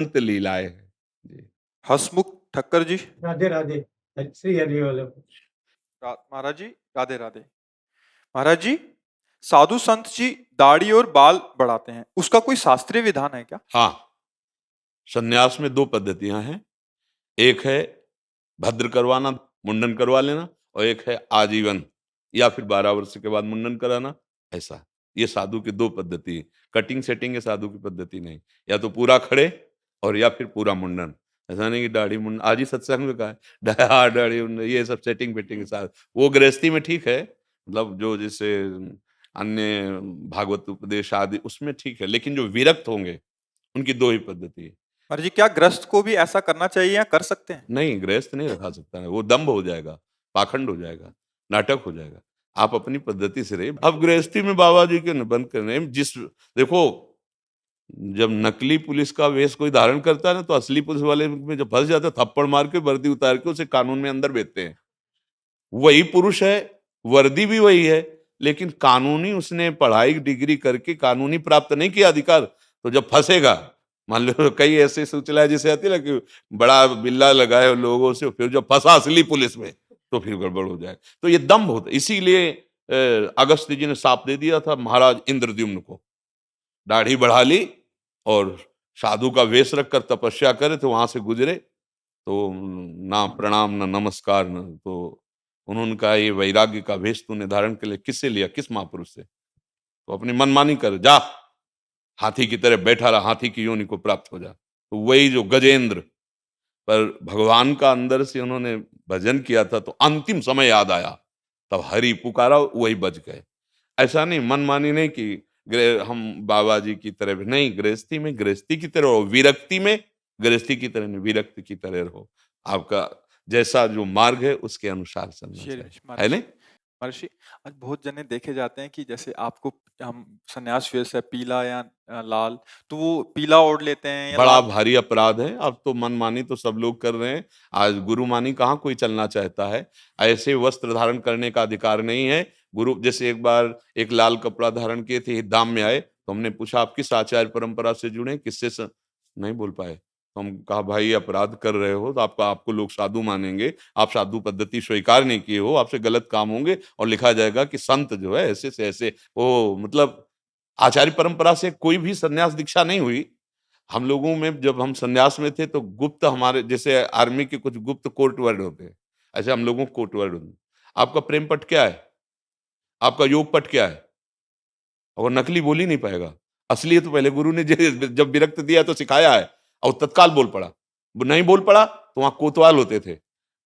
अनंत लीलाएं हैं जी। हसमुख ठक्कर जी। राधे राधे। श्री हरि वल्लभ। महाराज जी राधे राधे। महाराज जी, साधु संत जी दाढ़ी और बाल बढ़ाते हैं, उसका कोई शास्त्रीय विधान है क्या? हाँ, संन्यास में दो पद्धतियां हैं। एक है भद्र करवाना, मुंडन करवा लेना, और एक है आजीवन या फिर 12 वर्ष के बाद मुंडन कराना। ऐसा ये साधु की दो पद्धति है। कटिंग सेटिंग है साधु की पद्धति नहीं। या तो पूरा खड़े और या फिर पूरा मुंडन। ऐसा नहीं कि दाढ़ी मुंडन, आज ही सत्संग में कहा है दाढ़ी मुंडन ये सब सेटिंग फेटिंग के साथ, वो गृहस्थी में ठीक है, मतलब जो जैसे अन्य भागवत उपदेश आदि उसमें ठीक है, लेकिन जो विरक्त होंगे उनकी दो ही पद्धति है। महाराज जी, क्या गृहस्थ को भी ऐसा करना चाहिए या कर सकते हैं? नहीं, गृहस्थ नहीं रखा सकता है, वो दंभ हो जाएगा, पाखंड हो जाएगा, नाटक हो जाएगा। आप अपनी पद्धति से रहिए। अब गृहस्थी में बाबा जी के बंद करने जिस देखो, जब नकली पुलिस का वेश कोई धारण करता है ना, तो असली पुलिस वाले में जब फंस जाता है, थप्पड़ मार के वर्दी उतार के उसे कानून में अंदर भेजते हैं। वही पुरुष है, वर्दी भी वही है, लेकिन कानूनी उसने पढ़ाई डिग्री करके कानूनी प्राप्त नहीं किया अधिकार, तो जब फंसेगा, मान लो कई ऐसे सूचना जैसे आती है ना कि बड़ा बिल्ला लगाए लोगों से, फिर जब फंसा असली पुलिस में तो फिर गड़बड़ हो जाए। तो ये दम्भ होता है। इसीलिए अगस्त्य जी ने शाप दे दिया था महाराज इंद्रद्युम्न को, दाढ़ी बढ़ा ली और साधु का वेश रखकर तपस्या करे, तो वहां से गुजरे तो ना प्रणाम ना नमस्कार न, तो उन्होंने कहा ये वैराग्य का वेश तूने धारण के लिए किससे लिया, किस महापुरुष से? तो अपनी मनमानी कर जा, हाथी की तरह बैठा रहा, हाथी की योनि को प्राप्त हो जा। तो वही जो गजेंद्र, पर भगवान का अंदर से उन्होंने भजन किया था, तो अंतिम समय याद आया, तब हरि पुकारा, वही बज गए। ऐसा नहीं, मनमानी नहीं कि हम बाबा जी की तरह भी नहीं, गृहस्थी में गृहस्थी की तरह रहो, विरक्ति में गृहस्थी की तरह नहीं, विरक्ति की तरह रहो। आपका जैसा जो मार्ग है उसके अनुसार चलना चाहिए, है नहीं? महर्षि, आज बहुत जने देखे जाते हैं कि जैसे आपको हम सन्यास वेश है पीला या लाल, तो वो पीला ओढ़ लेते हैं या बड़ा लाल। भारी अपराध है। अब तो मनमानी तो सब लोग कर रहे हैं। आज गुरु मानी कहाँ कोई चलना चाहता है? ऐसे वस्त्र धारण करने का अधिकार नहीं है। गुरु जैसे एक बार एक लाल कपड़ा धारण किए थे, धाम में आए, तो हमने पूछा आप किस आचार्य परंपरा से जुड़े, किससे नहीं बोल पाए। तो हम कहा भाई अपराध कर रहे हो, तो आपको लोग साधु मानेंगे, आप साधु पद्धति स्वीकार नहीं किए हो, आपसे गलत काम होंगे और लिखा जाएगा कि संत जो है ऐसे से ऐसे, वो मतलब आचार्य परंपरा से कोई भी संन्यास दीक्षा नहीं हुई। हम लोगों में जब हम संन्यास में थे तो गुप्त, हमारे जैसे आर्मी के कुछ गुप्त कोर्ट वर्ड होते हैं, ऐसे हम लोगों को कोर्ट वर्ड होते हैं। आपका प्रेम पट क्या है, आपका योग पट क्या है, और नकली बोल ही नहीं पाएगा। असली तो पहले गुरु ने जब विरक्त दिया तो सिखाया है, और तत्काल बोल पड़ा। वो नहीं बोल पड़ा तो वहां कोतवाल होते थे,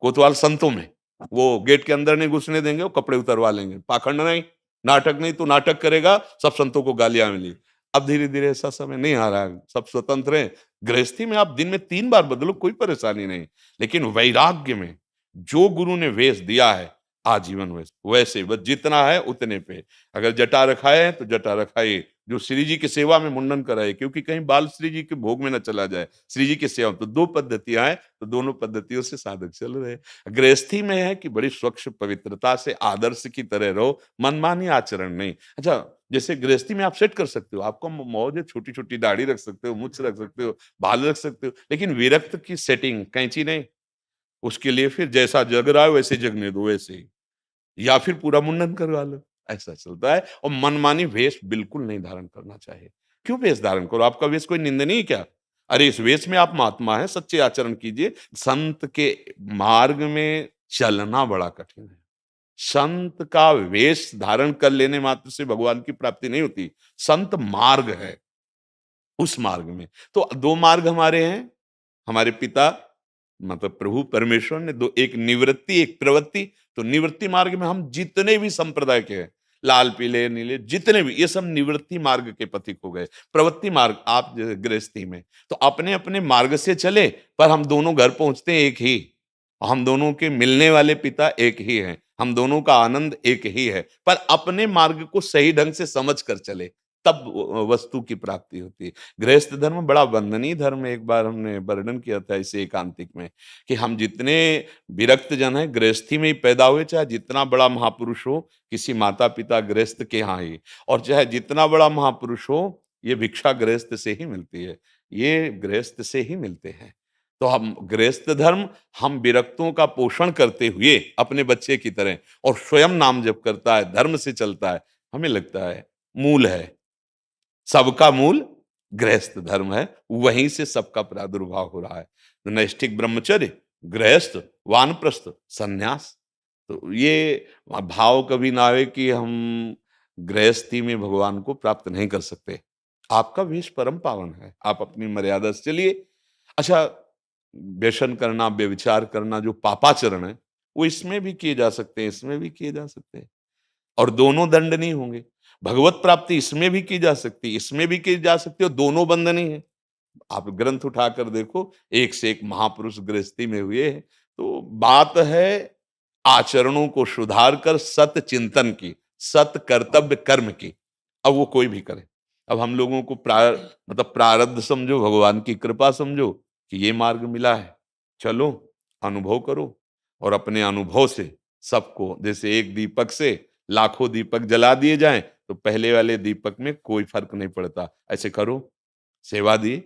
कोतवाल संतों में, वो गेट के अंदर नहीं घुसने देंगे, वो कपड़े उतरवा लेंगे। पाखंड नहीं, नाटक नहीं, तो नाटक करेगा, सब संतों को गालियां मिली। अब धीरे धीरे ऐसा समय नहीं आ रहा है, सब स्वतंत्र हैं। गृहस्थी में आप दिन में 3 बार बदलो, कोई परेशानी नहीं, लेकिन वैराग्य में जो गुरु ने वेश दिया है आजीवन वैसे बस जितना है उतने पे। अगर जटा रखाए है तो जटा रखाइए, जो श्री जी की सेवा में मुंडन कराए, क्योंकि कहीं बाल श्री जी के भोग में न चला जाए, श्री जी की सेवा। तो दो पद्धतियां हैं, तो दोनों पद्धतियों से साधक चल रहे हैं। गृहस्थी में है कि बड़ी स्वच्छ पवित्रता से आदर्श की तरह रहो, मनमानी आचरण नहीं। अच्छा, जैसे गृहस्थी में आप सेट कर सकते हो, आपको मौज है, छोटी छोटी दाढ़ी रख सकते हो, मुछ रख सकते हो, बाल रख सकते हो, लेकिन विरक्त की सेटिंग कैंची नहीं। उसके लिए फिर जैसा जग रहा है वैसे जगने दो, वैसे ही, या फिर पूरा मुंडन करवा लो, ऐसा चलता है। और मनमानी वेश बिल्कुल नहीं धारण करना चाहिए। क्यों वेश धारण करो? आपका वेश कोई निंदनीय क्या? अरे इस वेश में आप महात्मा हैं, सच्चे आचरण कीजिए। संत के मार्ग में चलना बड़ा कठिन है। संत का वेश धारण कर लेने मात्र से भगवान की प्राप्ति नहीं होती। संत मार्ग है, उस मार्ग में तो दो मार्ग हमारे हैं। हमारे पिता मतलब प्रभु परमेश्वर ने दो, एक निवृत्ति एक प्रवृत्ति। तो निवृत्ति मार्ग में हम जितने भी संप्रदाय के हैं, लाल पीले नीले जितने भी, ये सब निवृत्ति मार्ग के पथिक हो गए। प्रवृत्ति मार्ग आप गृहस्थी में तो अपने अपने मार्ग से चले, पर हम दोनों घर पहुंचते हैं एक ही। हम दोनों के मिलने वाले पिता एक ही हैं, हम दोनों का आनंद एक ही है, पर अपने मार्ग को सही ढंग से समझ कर चले, तब वस्तु की प्राप्ति होती है। गृहस्थ धर्म बड़ा वंदनीय धर्म है। एक बार हमने वर्णन किया था इसे एकांतिक में, कि हम जितने विरक्त जन हैं गृहस्थी में ही पैदा हुए, चाहे जितना बड़ा महापुरुष हो, किसी माता पिता गृहस्थ के यहाँ ही, और चाहे जितना बड़ा महापुरुष हो, ये भिक्षा गृहस्थ से ही मिलती है। ये गृहस्थ से ही मिलते हैं। तो हम गृहस्थ धर्म, हम विरक्तों का पोषण करते हुए अपने बच्चे की तरह, और स्वयं नाम जप करता है, धर्म से चलता है, हमें लगता है मूल है, सबका मूल गृहस्थ धर्म है, वहीं से सबका प्रादुर्भाव हो रहा है। तो नैष्ठिक ब्रह्मचर्य, गृहस्थ, वानप्रस्थ, सन्यास। तो ये भाव कभी ना आए कि हम गृहस्थी में भगवान को प्राप्त नहीं कर सकते। आपका वेश परम पावन है, आप अपनी मर्यादा से चलिए। अच्छा, व्यसन करना, व्यभिचार करना जो पापाचरण है, वो इसमें भी किए जा सकते हैं, इसमें भी किए जा सकते हैं, और दोनों दंडनीय होंगे। भगवत प्राप्ति इसमें भी की जा सकती है, इसमें भी की जा सकती है, और दोनों बंधनीय है। आप ग्रंथ उठाकर देखो, एक से एक महापुरुष गृहस्थी में हुए हैं। तो बात है आचरणों को सुधार कर सत चिंतन की, सत कर्तव्य कर्म की। अब वो कोई भी करे। अब हम लोगों को मतलब प्रारब्ध समझो, भगवान की कृपा समझो कि ये मार्ग मिला है, चलो अनुभव करो, और अपने अनुभव से सबको, जैसे एक दीपक से लाखों दीपक जला दिए जाएं तो पहले वाले दीपक में कोई फर्क नहीं पड़ता। ऐसे करो, सेवा दी,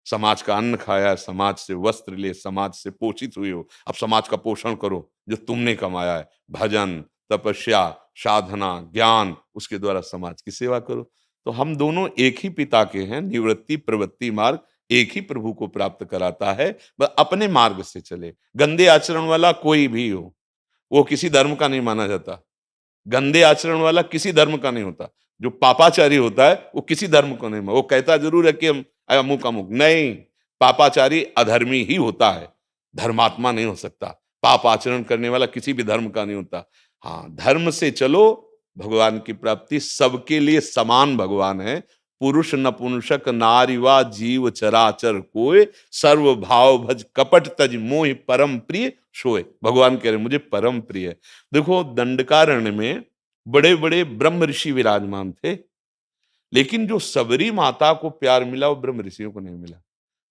समाज का अन्न खाया, समाज से वस्त्र लिए, समाज से पोषित हुए हो, अब समाज का पोषण करो जो तुमने कमाया है। भजन, तपस्या, साधना, ज्ञान, उसके द्वारा समाज की सेवा करो। तो हम दोनों एक ही पिता के हैं। निवृत्ति प्रवृत्ति मार्ग एक ही प्रभु को प्राप्त कराता है। बस अपने मार्ग से चले। गंदे आचरण वाला कोई भी हो, वो किसी धर्म का नहीं माना जाता। गंदे आचरण वाला किसी धर्म का नहीं होता। जो पापाचारी होता है वो किसी धर्म को नहीं, वो कहता जरूर है कि हम अमुक अमुक, नहीं, पापाचारी अधर्मी ही होता है, धर्मात्मा नहीं हो सकता। पाप आचरण करने वाला किसी भी धर्म का नहीं होता। हाँ, धर्म से चलो, भगवान की प्राप्ति सबके लिए समान भगवान है। पुरुष नपुंसक नारीवा जीव चराचर कोय, सर्व भाव भज कपट तज मोहि परम प्रिय सोय। भगवान कह रहे मुझे परम प्रिय है। देखो, दंडकारण्य में बड़े बड़े ब्रह्म ऋषि विराजमान थे, लेकिन जो सबरी माता को प्यार मिला वो ब्रह्म ऋषियों को नहीं मिला।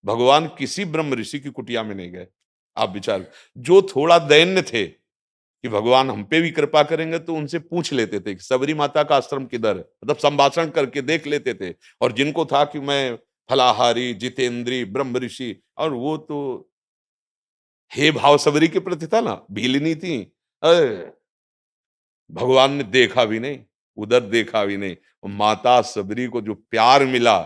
भगवान किसी ब्रह्म ऋषि की कुटिया में नहीं गए। आप विचार, जो थोड़ा दैन्य थे कि भगवान हम पे भी कृपा करेंगे, तो उनसे पूछ लेते थे कि सबरी माता का आश्रम किधर है, मतलब संभाषण करके देख लेते थे। और जिनको था कि मैं फलाहारी, जितेंद्री, ब्रह्म ऋषि, और वो तो हे भाव सबरी के प्रति था ना, भीलिनी थी। अरे, भगवान ने देखा भी नहीं, उधर देखा भी नहीं। और माता सबरी को जो प्यार मिला,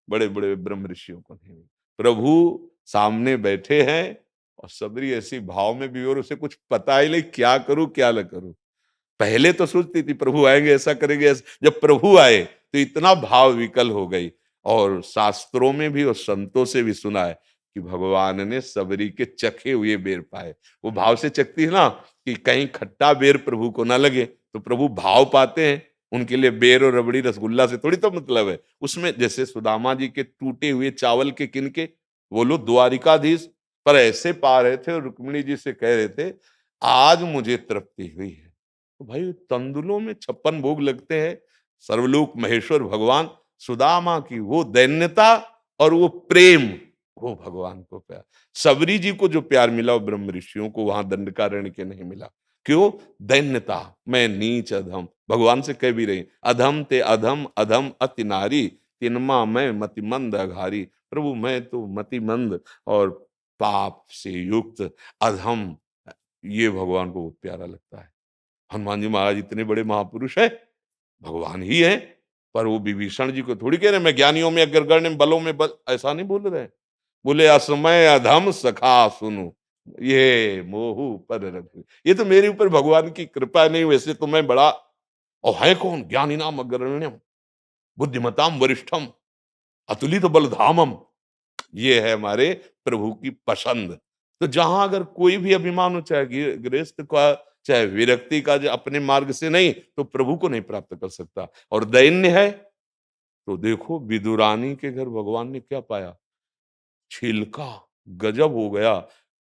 बड़े बड़े ब्रह्म ऋषियों को नहीं मिला। प्रभु सामने बैठे हैं और सबरी ऐसी भाव में भी, और उसे कुछ पता ही नहीं क्या करूं क्या न करूं। पहले तो सोचती थी प्रभु आएंगे ऐसा करेंगे ऐसा, जब प्रभु आए तो इतना भाव विकल हो गई। और शास्त्रों में भी और संतों से भी सुना है कि भगवान ने सबरी के चखे हुए बेर पाए। वो भाव से चखती है ना कि कहीं खट्टा बेर प्रभु को ना लगे, तो प्रभु भाव पाते हैं। उनके लिए बेर और रबड़ी रसगुल्ला से थोड़ी तो मतलब है। उसमें जैसे सुदामा जी के टूटे हुए चावल के किनके, वो लोग द्वारिकाधीश पर ऐसे पा रहे थे और रुक्मिणी जी से कह रहे थे आज मुझे तृप्ति हुई है। तो भाई, तंदुलों में 56 भोग लगते हैं। सर्वलोक महेश्वर भगवान, सुदामा की वो दैन्यता और वो प्रेम, वो भगवान को प्यार। सबरी जी को जो प्यार मिला वो ब्रह्म ऋषियों को वहां दंडकारण्य के नहीं मिला। क्यों? दैन्यता, मैं नीच अधम। भगवान से कह भी रही, अधम ते अधम, अधम अति नारी, तिनमा मैं मतिमंद अघारी। प्रभु, मैं तो मतिमंद और पाप से युक्त अधम, ये भगवान को प्यारा लगता है। हनुमान जी महाराज इतने बड़े महापुरुष है, भगवान ही है, पर वो विभीषण जी को थोड़ी कह रहे मैं ज्ञानियों में अग्रगण्य, बलों में बल, ऐसा नहीं बोल रहे। बोले असमय अधम सखा सुनो, ये मोहू पर रख। ये तो मेरे ऊपर भगवान की कृपा नहीं, वैसे तो मैं बड़ा, और है कौन, ज्ञानी नाम अग्रगण्यम बुद्धिमताम वरिष्ठम अतुलित बलधामम। ये है हमारे प्रभु की पसंद। तो जहां अगर कोई भी अभिमान हो, चाहे गृहस्थ का, चाहे विरक्ति का, जो अपने मार्ग से नहीं, तो प्रभु को नहीं प्राप्त कर सकता। और दैन्य है तो देखो, विदुरानी के घर भगवान ने क्या पाया, छिलका। गजब हो गया।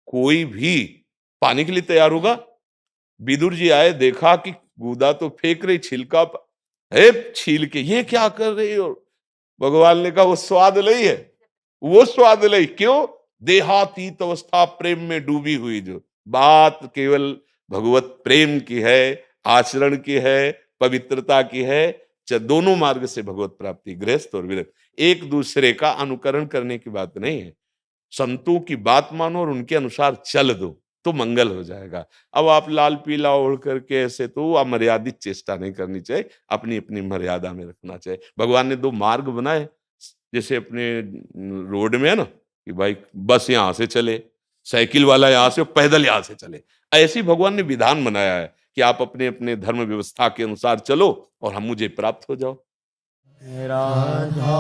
कोई भी पाने के लिए तैयार होगा। विदुर जी आए, देखा कि गुदा तो फेंक रही, छिलका है, छील के ये क्या कर रही हो। भगवान ने कहा वो स्वाद लई है, वो स्वाद लई। क्यों? देहातीत अवस्था प्रेम में डूबी हुई। जो बात केवल भगवत प्रेम की है, आचरण की है, पवित्रता की है। दोनों मार्ग से भगवत प्राप्ति, गृहस्थ और विरक्त, एक दूसरे का अनुकरण करने की बात नहीं है। संतों की बात मानो और उनके अनुसार चल दो, तो मंगल हो जाएगा। अब आप लाल पीला ओढ़ करके ऐसे तो अमर्यादित चेष्टा नहीं करनी चाहिए, अपनी-अपनी मर्यादा में रखना चाहिए। भगवान ने 2 मार्ग बनाए, जैसे अपने रोड में है ना, कि भाई बस यहाँ से चले, साइकिल वाला यहाँ से, पैदल यहाँ से चले। ऐसे ही भगवान ने विधान बनाया है कि आप अपने-अपने धर्म व्यवस्था के अनुसार चलो और हम मुझे प्राप्त हो जाओ। राधा